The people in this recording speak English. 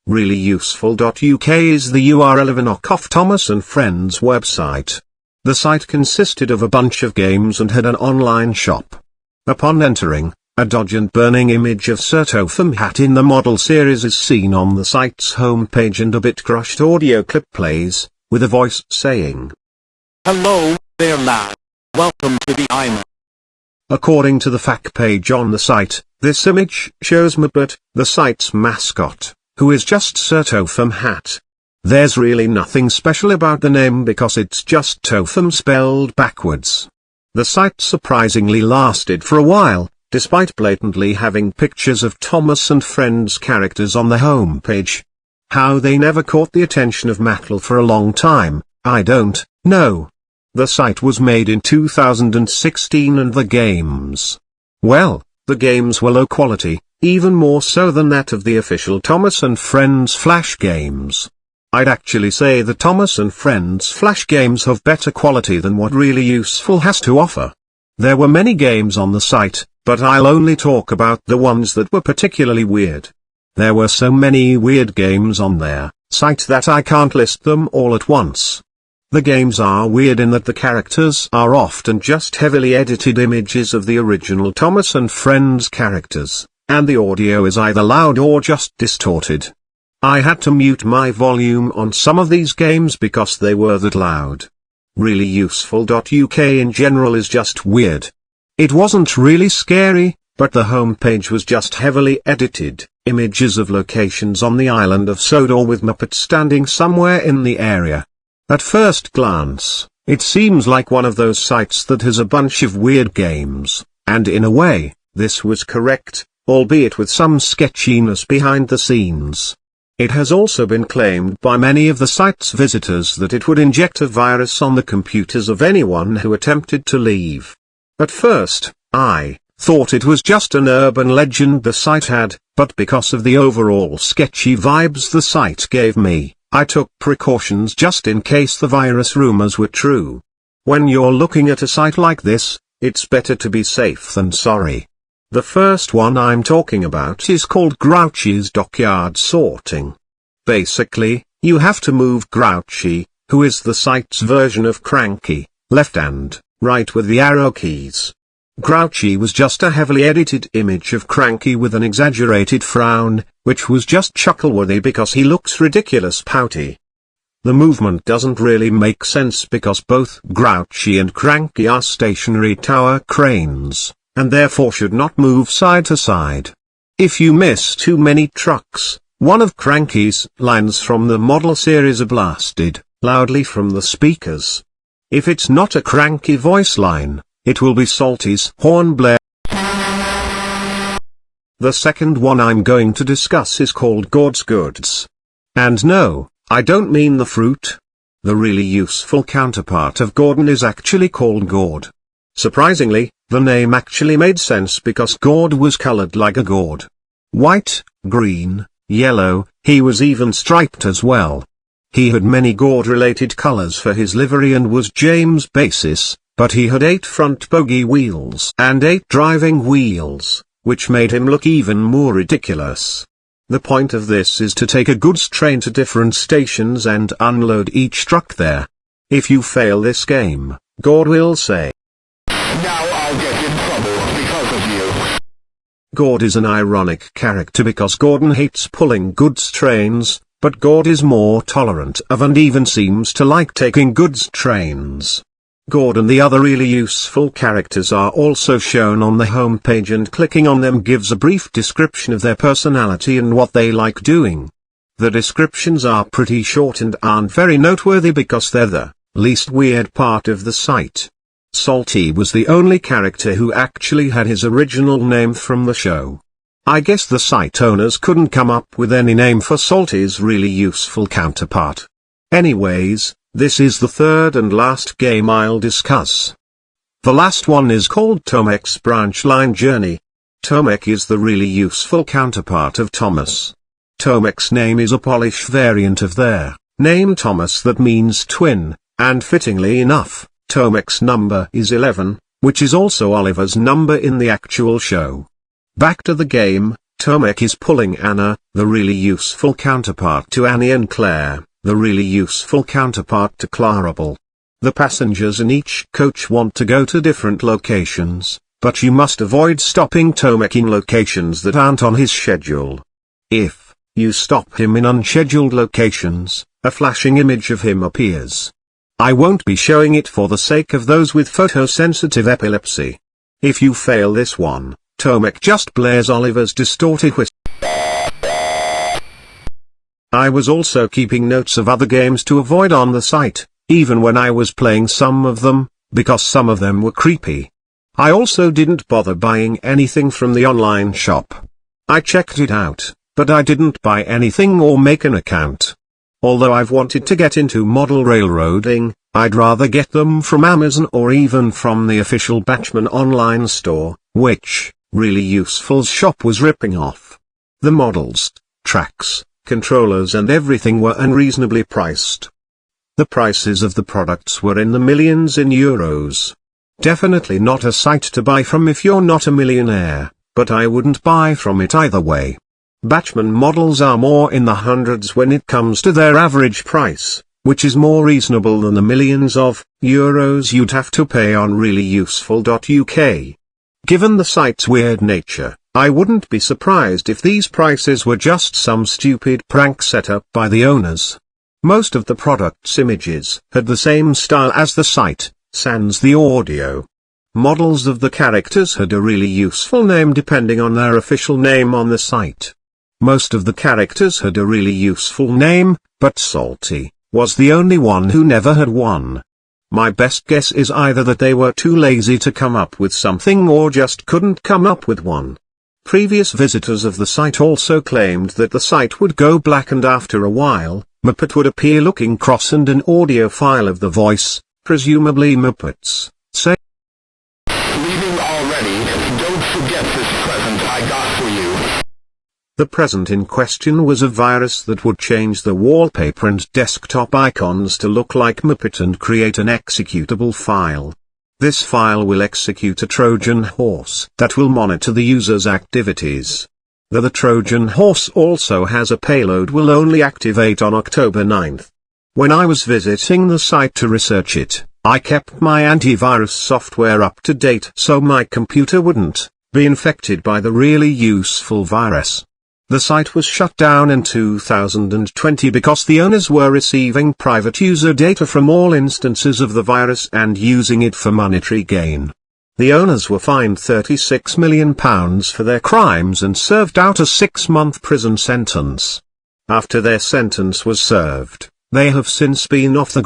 Reallyuseful.uk is the URL of a knockoff Thomas and Friends website. The site consisted of a bunch of games and had an online shop. Upon entering, a dodge and burning image of Sir Topham Hatt in the model series is seen on the site's homepage, and a bit crushed audio clip plays, with a voice saying, "Hello there, lad. Welcome to the island." According to the fact page on the site, this image shows Muppet, the site's mascot, who is just Sir Topham Hatt. There's really nothing special about the name because it's just Topham spelled backwards. The site surprisingly lasted for a while, despite blatantly having pictures of Thomas and Friends characters on the homepage. How they never caught the attention of Mattel for a long time, I don't know. The site was made in 2016 and the games, well, the games were low quality, even more so than that of the official Thomas and Friends Flash games. I'd actually say the Thomas and Friends Flash games have better quality than what Really Useful has to offer. There were many games on the site, but I'll only talk about the ones that were particularly weird. There were so many weird games on their site that I can't list them all at once. The games are weird in that the characters are often just heavily edited images of the original Thomas and Friends characters, and the audio is either loud or just distorted. I had to mute my volume on some of these games because they were that loud. Reallyuseful.uk in general is just weird. It wasn't really scary, but the homepage was just heavily edited, images of locations on the island of Sodor with Muppet standing somewhere in the area. At first glance, it seems like one of those sites that has a bunch of weird games, and in a way, this was correct, albeit with some sketchiness behind the scenes. It has also been claimed by many of the site's visitors that it would inject a virus on the computers of anyone who attempted to leave. At first, I thought it was just an urban legend the site had, but because of the overall sketchy vibes the site gave me, I took precautions just in case the virus rumors were true. When you're looking at a site like this, it's better to be safe than sorry. The first one I'm talking about is called Grouchy's Dockyard Sorting. Basically, you have to move Grouchy, who is the site's version of Cranky, left and right with the arrow keys. Grouchy was just a heavily edited image of Cranky with an exaggerated frown, which was just chuckleworthy because he looks ridiculous pouty. The movement doesn't really make sense because both Grouchy and Cranky are stationary tower cranes, and therefore should not move side to side. If you miss too many trucks, one of Cranky's lines from the model series are blasted loudly from the speakers. If it's not a Cranky voice line, it will be Salty's horn blare. The second one I'm going to discuss is called Gord's Goods. And no, I don't mean the fruit. The Really Useful counterpart of Gordon is actually called Gord. Surprisingly, the name actually made sense because Gord was colored like a gourd. White, green, yellow, he was even striped as well. He had many Gord-related colors for his livery and was James' basis, but he had 8 front bogie wheels and 8 driving wheels, which made him look even more ridiculous. The point of this is to take a goods train to different stations and unload each truck there. If you fail this game, Gord will say, "Now I'll get in trouble because of you." Gord is an ironic character because Gordon hates pulling goods trains, but Gord is more tolerant of and even seems to like taking goods trains. Gord and the other Really Useful characters are also shown on the homepage, and clicking on them gives a brief description of their personality and what they like doing. The descriptions are pretty short and aren't very noteworthy because they're the least weird part of the site. Salty was the only character who actually had his original name from the show. I guess the site owners couldn't come up with any name for Salty's Really Useful counterpart. Anyways, this is the third and last game I'll discuss. The last one is called Tomek's Branch Line Journey. Tomek is the Really Useful counterpart of Thomas. Tomek's name is a Polish variant of their name Thomas that means twin, and fittingly enough, Tomek's number is 11, which is also Oliver's number in the actual show. Back to the game, Tomek is pulling Anna, the really useful counterpart to Annie, and Claire, the really useful counterpart to Clarabelle. The passengers in each coach want to go to different locations, but you must avoid stopping Tomek in locations that aren't on his schedule. If you stop him in unscheduled locations, a flashing image of him appears. I won't be showing it for the sake of those with photosensitive epilepsy. If you fail this one, Tomek just blares Oliver's distorted whistle. I was also keeping notes of other games to avoid on the site, even when I was playing some of them, because some of them were creepy. I also didn't bother buying anything from the online shop. I checked it out, but I didn't buy anything or make an account. Although I've wanted to get into model railroading, I'd rather get them from Amazon or even from the official Bachmann online store, which, really useful shop was ripping off. The models, tracks, controllers and everything were unreasonably priced. The prices of the products were in the millions in euros. Definitely not a site to buy from if you're not a millionaire, but I wouldn't buy from it either way. Bachmann models are more in the hundreds when it comes to their average price, which is more reasonable than the millions of euros you'd have to pay on reallyuseful.uk. Given the site's weird nature, I wouldn't be surprised if these prices were just some stupid prank set up by the owners. Most of the product's images had the same style as the site, sans the audio. Models of the characters had a really useful name depending on their official name on the site. Most of the characters had a really useful name, but Salty was the only one who never had one. My best guess is either that they were too lazy to come up with something or just couldn't come up with one. Previous visitors of the site also claimed that the site would go black and after a while, Muppet would appear looking cross and an audio file of the voice, presumably Muppet's, say, Leaving already, don't forget this present I got for you. The present in question was a virus that would change the wallpaper and desktop icons to look like Muppet and create an executable file. This file will execute a Trojan horse that will monitor the user's activities. The Trojan horse also has a payload will only activate on October 9th. When I was visiting the site to research it, I kept my antivirus software up to date so my computer wouldn't be infected by the really useful virus. The site was shut down in 2020 because the owners were receiving private user data from all instances of the virus and using it for monetary gain. The owners were fined £36 million for their crimes and served out a 6-month prison sentence. After their sentence was served, they have since been off the